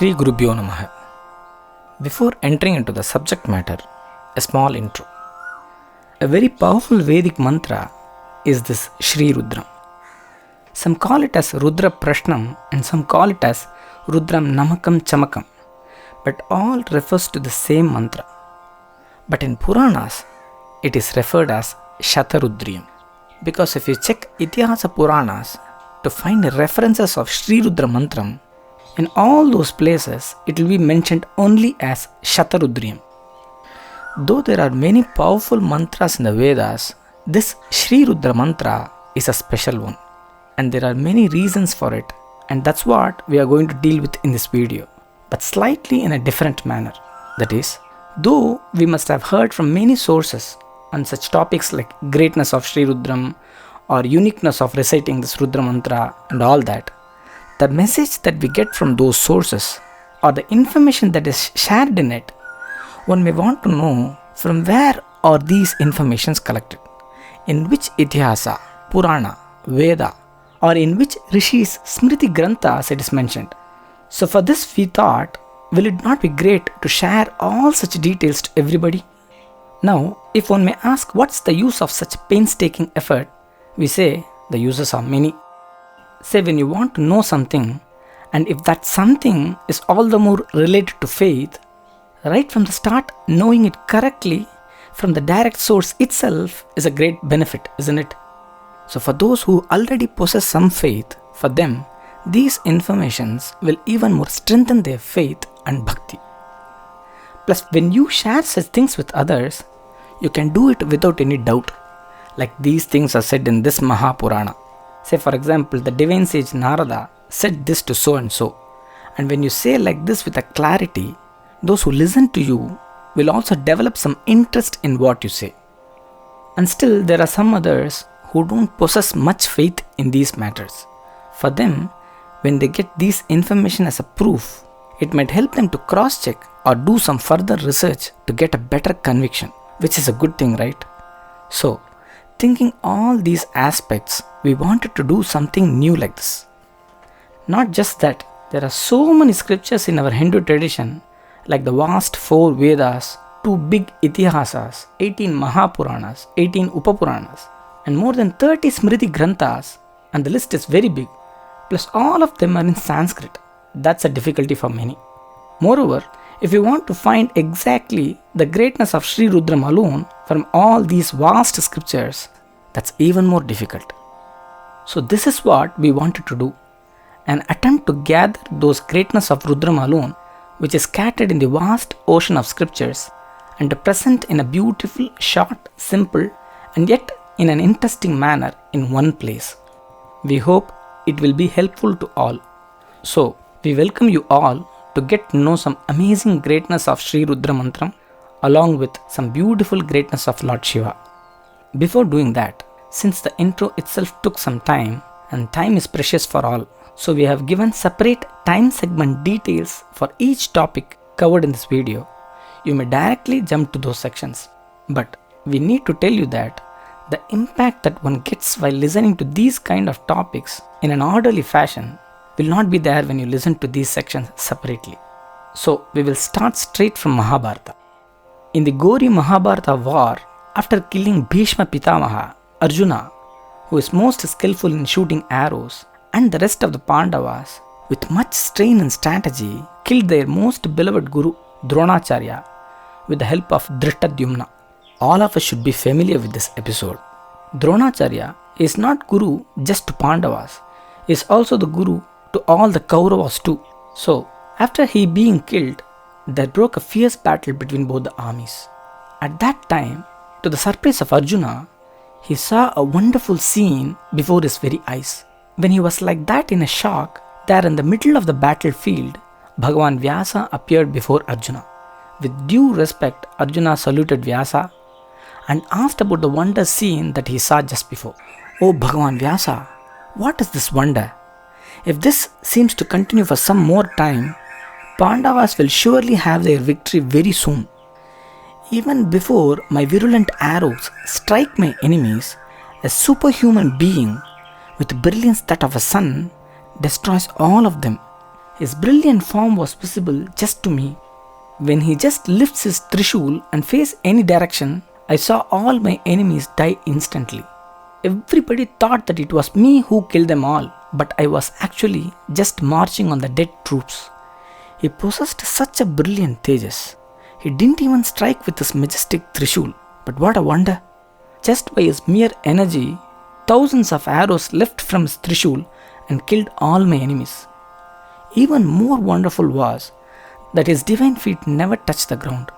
Shri Gurubhyo Namaha. Before entering into the subject matter, a small intro. A very powerful Vedic mantra is this Shri Rudram. Some call it as Rudra Prashnam and some call it as Rudram Namakam Chamakam, but all refers to the same mantra. But in Puranas, it is referred as Shatarudriyam. Because if you check Itihasa Puranas to find references of Shri Rudra Mantram, in all those places it will be mentioned only as Shatarudriyam. Though there are many powerful mantras in the Vedas, this Shri Rudra mantra is a special one. And there are many reasons for it, and that's what we are going to deal with in this video, but slightly in a different manner. That is, though we must have heard from many sources on such topics like greatness of Shri Rudram or uniqueness of reciting this Rudra mantra and all that, the message that we get from those sources or the information that is shared in it, one may want to know from where are these informations collected, in which Itihasa, Purana, Veda, or in which Rishi's Smriti Granthas it is mentioned. So for this we thought, will it not be great to share all such details to everybody? Now, if one may ask what's the use of such painstaking effort, we say the uses are many. Say when you want to know something, and if that something is all the more related to faith, right from the start knowing it correctly from the direct source itself is a great benefit, isn't it? So for those who already possess some faith, for them, these informations will even more strengthen their faith and bhakti. Plus, when you share such things with others, you can do it without any doubt. Like these things are said in this Mahapurana. Say for example, the divine sage Narada said this to so and so. And when you say like this with a clarity, those who listen to you will also develop some interest in what you say. And still there are some others who don't possess much faith in these matters. For them, when they get this information as a proof, it might help them to cross-check or do some further research to get a better conviction, which is a good thing, right? So, thinking all these aspects, we wanted to do something new like this. Not just that, there are so many scriptures in our Hindu tradition, like the vast 4 Vedas, 2 big Itihasas, 18 Mahapuranas, 18 Upapuranas, and more than 30 Smriti Granthas, and the list is very big. Plus all of them are in Sanskrit. That's a difficulty for many. Moreover, if you want to find exactly the greatness of Shri Rudram alone from all these vast scriptures, that's even more difficult. So this is what we wanted to do, an attempt to gather those greatness of Rudram alone, which is scattered in the vast ocean of scriptures, and to present in a beautiful, short, simple, and yet in an interesting manner in one place. We hope it will be helpful to all. So we welcome you all to get to know some amazing greatness of Shri Rudra Mantram along with some beautiful greatness of Lord Shiva. Before doing that, since the intro itself took some time and time is precious for all, so we have given separate time segment details for each topic covered in this video. You may directly jump to those sections, but we need to tell you that the impact that one gets while listening to these kind of topics in an orderly fashion will not be there when you listen to these sections separately. So we will start straight from Mahabharata. In the gory Mahabharata war, after killing Bhishma Pitamaha, Arjuna, who is most skillful in shooting arrows, and the rest of the Pandavas, with much strain and strategy, killed their most beloved guru Dronacharya with the help of Drishtadyumna. All of us should be familiar with this episode. Dronacharya is not guru just to Pandavas, he is also the guru to all the Kauravas too. So, after he being killed, there broke a fierce battle between both the armies. At that time, to the surprise of Arjuna, he saw a wonderful scene before his very eyes. When he was like that in a shock, there in the middle of the battlefield, Bhagavan Vyasa appeared before Arjuna. With due respect, Arjuna saluted Vyasa and asked about the wonder scene that he saw just before. Oh Bhagavan Vyasa, what is this wonder? If this seems to continue for some more time, Pandavas will surely have their victory very soon. Even before my virulent arrows strike my enemies, a superhuman being with brilliance that of a sun destroys all of them. His brilliant form was visible just to me. When he just lifts his Trishul and faces any direction, I saw all my enemies die instantly. Everybody thought that it was me who killed them all, but I was actually just marching on the dead troops. He possessed such a brilliant Tejas. He didn't even strike with his majestic Trishul, but what a wonder! Just by his mere energy, thousands of arrows left from his Trishul and killed all my enemies. Even more wonderful was that his divine feet never touched the ground.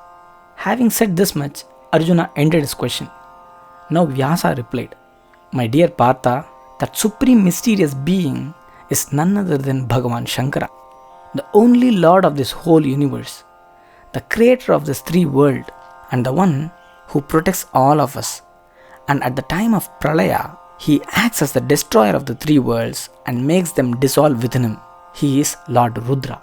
Having said this much, Arjuna ended his question. Now Vyasa replied, My dear Partha, that supreme mysterious being is none other than Bhagavan Shankara, the only Lord of this whole universe, the creator of this three world, and the one who protects all of us. And at the time of Pralaya, he acts as the destroyer of the three worlds and makes them dissolve within him. He is Lord Rudra.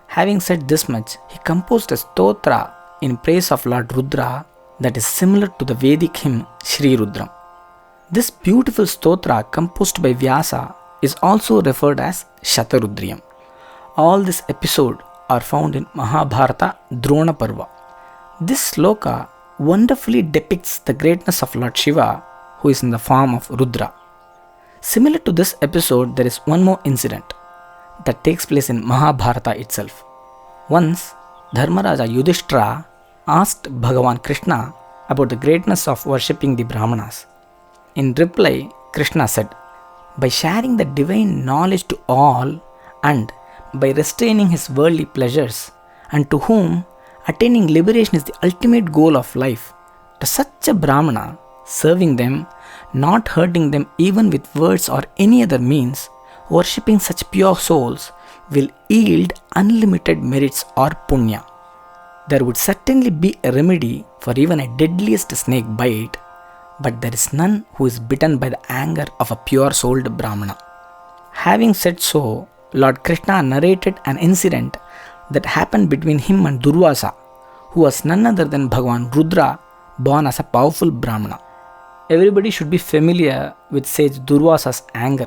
Having said this much, he composed a stotra in praise of Lord Rudra that is similar to the Vedic hymn Shri Rudram. This beautiful stotra composed by Vyasa is also referred as Shatarudriyam. All this episode are found in Mahabharata Drona Parva. This sloka wonderfully depicts the greatness of Lord Shiva, who is in the form of Rudra. Similar to this episode, there is one more incident that takes place in Mahabharata itself. Once, Dharmaraja Yudhishthira asked Bhagavan Krishna about the greatness of worshipping the Brahmanas. In reply, Krishna said, By sharing the divine knowledge to all and by restraining his worldly pleasures, and to whom attaining liberation is the ultimate goal of life, to such a Brahmana, serving them, not hurting them even with words or any other means, worshipping such pure souls will yield unlimited merits or punya. There would certainly be a remedy for even a deadliest snake bite, but there is none who is bitten by the anger of a pure-souled Brahmana. Having said so, Lord Krishna narrated an incident that happened between him and Durvasa, who was none other than Bhagavan Rudra, born as a powerful Brahmana. Everybody should be familiar with sage Durvasa's anger.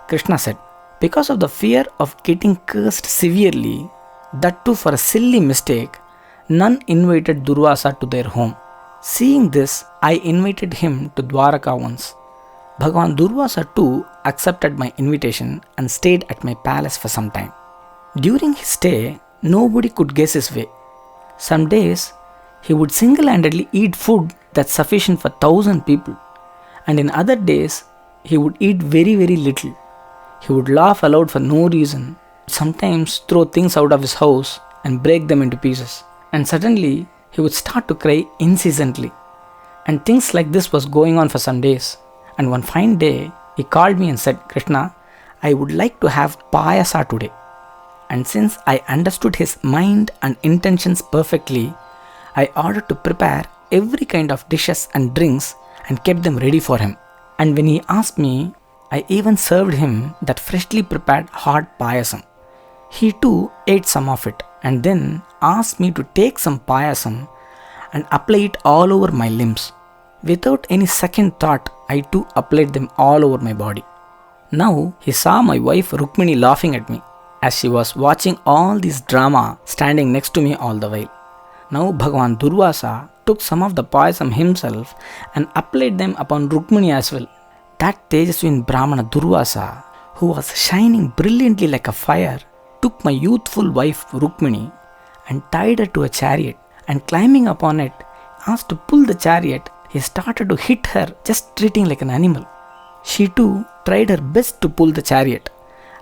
Krishna said, Because of the fear of getting cursed severely, that too for a silly mistake, none invited Durvasa to their home. Seeing this, I invited him to Dwaraka once. Bhagavan Durvasa too accepted my invitation and stayed at my palace for some time. During his stay, nobody could guess his way. Some days, he would single-handedly eat food that's sufficient for 1,000 people, and in other days, he would eat very, very little. He would laugh aloud for no reason, sometimes throw things out of his house and break them into pieces, and suddenly he would start to cry incessantly. And things like this was going on for some days. And one fine day, he called me and said, Krishna, I would like to have payasa today. And since I understood his mind and intentions perfectly, I ordered to prepare every kind of dishes and drinks and kept them ready for him. And when he asked me, I even served him that freshly prepared hot payasam. He too ate some of it and then asked me to take some payasam and apply it all over my limbs. Without any second thought, I too applied them all over my body. Now he saw my wife Rukmini laughing at me as she was watching all this drama standing next to me all the while. Now Bhagavan Durvasa took some of the payasam himself and applied them upon Rukmini as well. That Tejaswin Brahmana Durvasa, who was shining brilliantly like a fire, took my youthful wife Rukmini and tied her to a chariot, and climbing upon it, asked to pull the chariot. He started to hit her, just treating like an animal. She too tried her best to pull the chariot,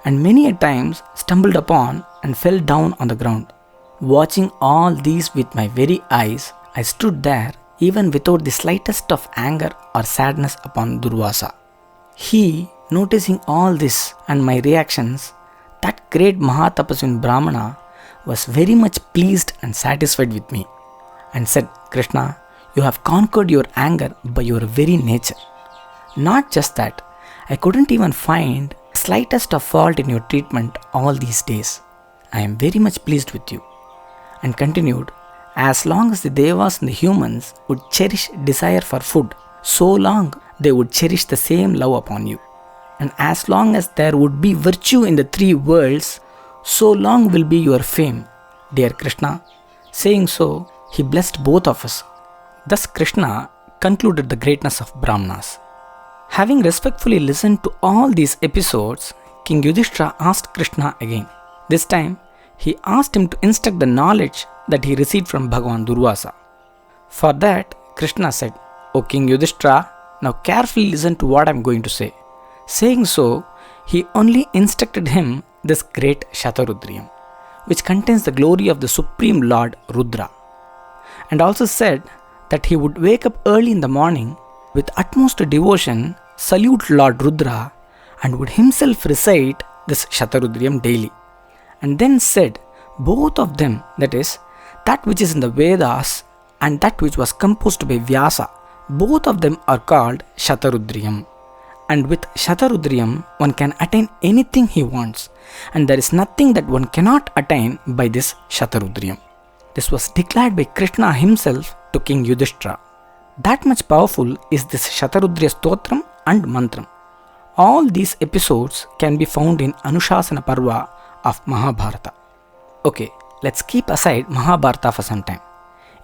and many a times stumbled upon and fell down on the ground. Watching all these with my very eyes, I stood there even without the slightest of anger or sadness upon Durvasa. He, noticing all this and my reactions, that great Mahatapaswin Brahmana was very much pleased and satisfied with me, and said, Krishna, you have conquered your anger by your very nature. Not just that, I couldn't even find the slightest of fault in your treatment all these days. I am very much pleased with you. And continued, as long as the Devas and the humans would cherish desire for food, so long they would cherish the same love upon you. And as long as there would be virtue in the three worlds, So long will be your fame, dear Krishna. Saying so, he blessed both of us. Thus Krishna concluded the greatness of Brahmanas. Having respectfully listened to all these episodes, King Yudhishthira asked Krishna again. This time, he asked him to instruct the knowledge that he received from Bhagavan Durvasa. For that, Krishna said, O King Yudhishthira, now carefully listen to what I am going to say. Saying so, he only instructed him this great Shatarudriyam, which contains the glory of the Supreme Lord Rudra, and also said that he would wake up early in the morning with utmost devotion, salute Lord Rudra, and would himself recite this Shatarudriyam daily. And then said, both of them, that is, that which is in the Vedas and that which was composed by Vyasa, both of them are called Shatarudriyam. And with Shatarudriyam, one can attain anything he wants, and there is nothing that one cannot attain by this Shatarudriyam. This was declared by Krishna himself to King Yudhishthira. That much powerful is this Shatarudriya Stotram and Mantram. All these episodes can be found in Anushasana Parva of Mahabharata. Okay, let's keep aside Mahabharata for some time.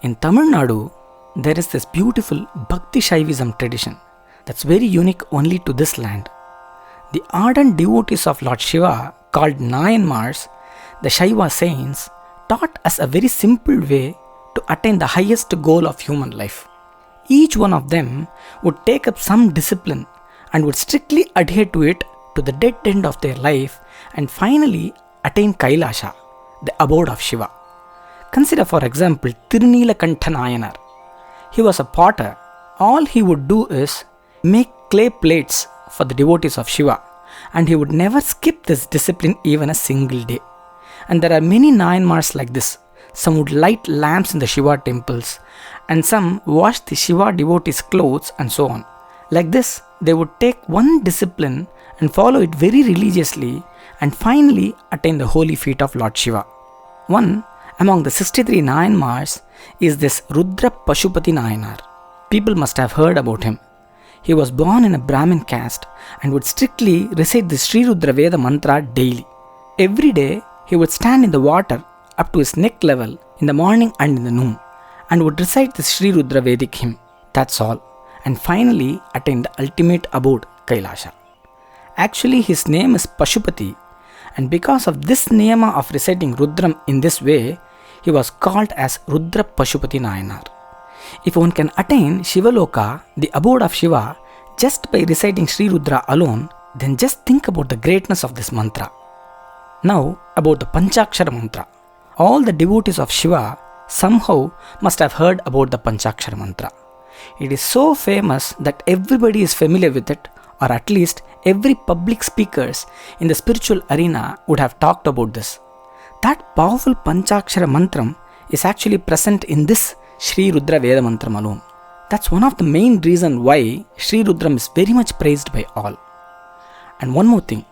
In Tamil Nadu, there is this beautiful Bhakti Shaivism tradition that's very unique only to this land. The ardent devotees of Lord Shiva, called Nayanmars, the Shaiva saints, taught us a very simple way to attain the highest goal of human life. Each one of them would take up some discipline and would strictly adhere to it to the dead end of their life and finally attain Kailasha, the abode of Shiva. Consider, for example, Tirunilakantha Nayanar. He was a potter. All he would do is make clay plates for the devotees of Shiva, and he would never skip this discipline even a single day. And there are many Nayanmars like this. Some would light lamps in the Shiva temples, and some wash the Shiva devotees' clothes, and so on. Like this, they would take one discipline and follow it very religiously, and finally attain the holy feet of Lord Shiva. One among the 63 Nayanmars is this Rudra Pashupati Nayanar. People must have heard about him. He was born in a Brahmin caste and would strictly recite the Sri Rudra Veda mantra daily. Every day, he would stand in the water up to his neck level in the morning and in the noon, and would recite the Sri Rudra Vedic hymn. That's all. And finally attain the ultimate abode, Kailasha. Actually, his name is Pashupati, and because of this niyama of reciting Rudram in this way, he was called as Rudra Pashupati Nayanar. If one can attain Shivaloka, the abode of Shiva, just by reciting Sri Rudra alone, then just think about the greatness of this mantra. Now, about the Panchakshara mantra. All the devotees of Shiva somehow must have heard about the Panchakshara mantra. It is so famous that everybody is familiar with it, or at least every public speakers in the spiritual arena would have talked about this. That powerful Panchakshara mantram is actually present in this Sri Rudra Veda mantram alone. That's one of the main reasons why Sri Rudram is very much praised by all. And one more thing,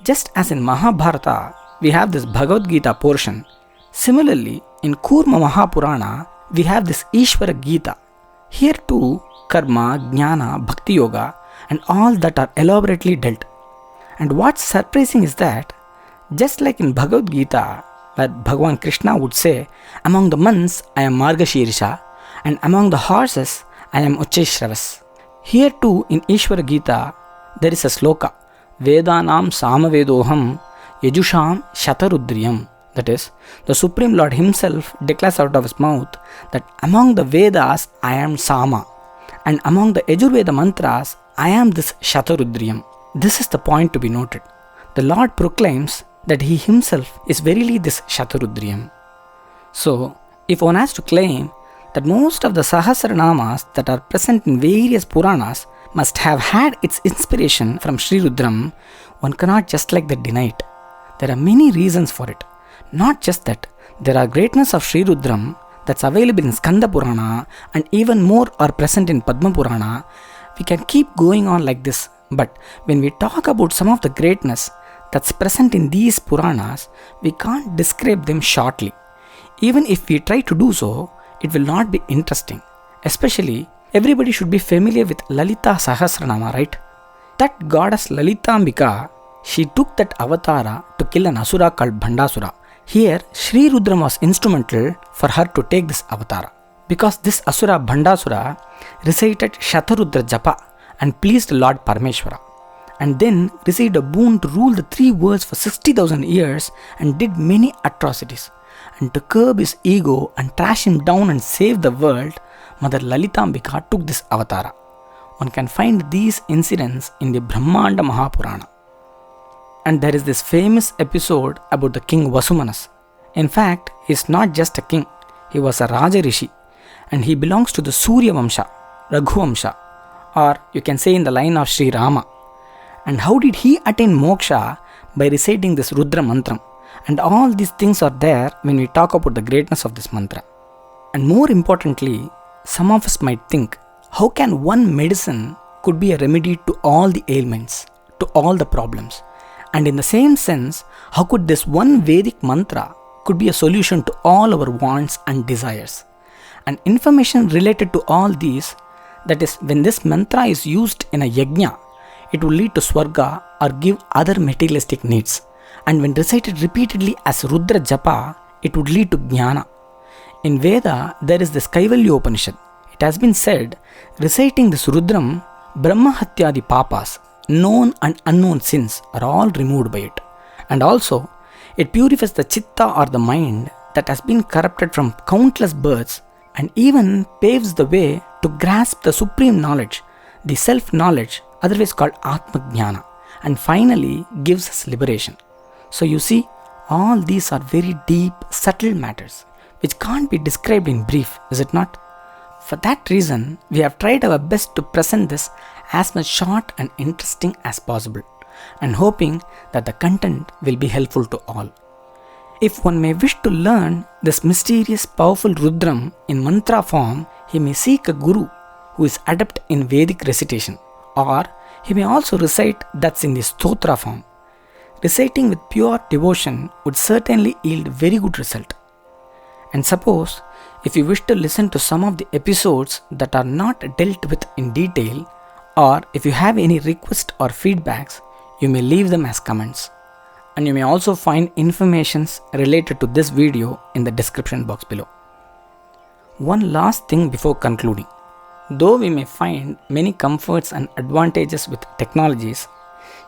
just as in Mahabharata we have this Bhagavad Gita portion, similarly in Kurma Mahapurana we have this Ishvara Gita. Here too, karma, jnana, bhakti yoga and all that are elaborately dealt. And what's surprising is that, just like in Bhagavad Gita, where Bhagavan Krishna would say, among the months I am Margashirsha, and among the horses I am Ucheshravas. Here too in Ishvara Gita there is a sloka, Vedanam Samavedoham Yajusham Shatarudriyam. That is, the Supreme Lord himself declares out of his mouth that among the Vedas I am Sama, and among the Yajurveda mantras I am this Shatarudriyam. This is the point to be noted. The Lord proclaims that he himself is verily this Shatarudriyam. So, if one has to claim that most of the Sahasranamas that are present in various Puranas must have had its inspiration from Sri Rudram, one cannot just like that deny it. There are many reasons for it. Not just that, there are greatness of Sri Rudram that's available in Skanda Purana, and even more are present in Padma Purana. We can keep going on like this, but when we talk about some of the greatness that's present in these Puranas, we can't describe them shortly. Even if we try to do so, it will not be interesting. Especially, everybody should be familiar with Lalita Sahasranama, right? That goddess Lalitambika, she took that avatara to kill an asura called Bhandasura. Here, Sri Rudram was instrumental for her to take this avatara, because this asura Bhandasura recited Shatarudra Japa and pleased Lord Parameshwara, and then received a boon to rule the three worlds for 60,000 years and did many atrocities. And to curb his ego and trash him down and save the world, Mother Lalitambika took this avatara. One can find these incidents in the Brahmanda Mahapurana. And there is this famous episode about the king Vasumanas. In fact, he is not just a king, he was a Raja Rishi, and he belongs to the Surya Vamsha, Raghu Vamsha, or you can say in the line of Sri Rama. And how did he attain moksha? By reciting this Rudra Mantram. And all these things are there when we talk about the greatness of this mantra. And more importantly, some of us might think, how can one medicine could be a remedy to all the ailments, to all the problems? And in the same sense, how could this one Vedic mantra could be a solution to all our wants and desires? And information related to all these, that is, when this mantra is used in a yajna, it will lead to swarga or give other materialistic needs. And when recited repeatedly as Rudra Japa, it would lead to jnana. In Veda, there is this Kaivalya Upanishad. It has been said, reciting this Rudram, Brahma Hatyadi Papas, known and unknown sins are all removed by it. And also, it purifies the chitta or the mind that has been corrupted from countless births, and even paves the way to grasp the supreme knowledge, the self-knowledge, otherwise called Atma Jnana, and finally gives us liberation. So you see, all these are very deep, subtle matters, which can't be described in brief, is it not? For that reason, we have tried our best to present this as much short and interesting as possible, and hoping that the content will be helpful to all. If one may wish to learn this mysterious, powerful Rudram in mantra form, he may seek a guru who is adept in Vedic recitation, or he may also recite that's in the stotra form. Reciting with pure devotion would certainly yield very good result. And suppose, if you wish to listen to some of the episodes that are not dealt with in detail, or if you have any requests or feedbacks, you may leave them as comments. And you may also find informations related to this video in the description box below. One last thing before concluding. Though we may find many comforts and advantages with technologies,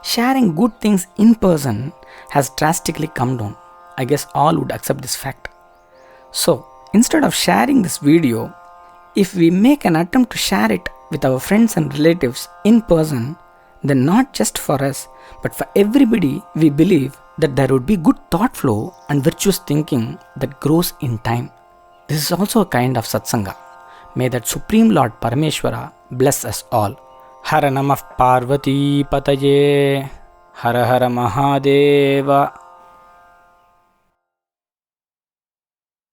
sharing good things in person has drastically come down. I guess all would accept this fact. So, instead of sharing this video, if we make an attempt to share it with our friends and relatives in person, then not just for us, but for everybody, we believe that there would be good thought flow and virtuous thinking that grows in time. This is also a kind of satsanga. May that Supreme Lord Parameshwara bless us all. Hara Namah Parvati Pataye. Hara Hara Mahadeva.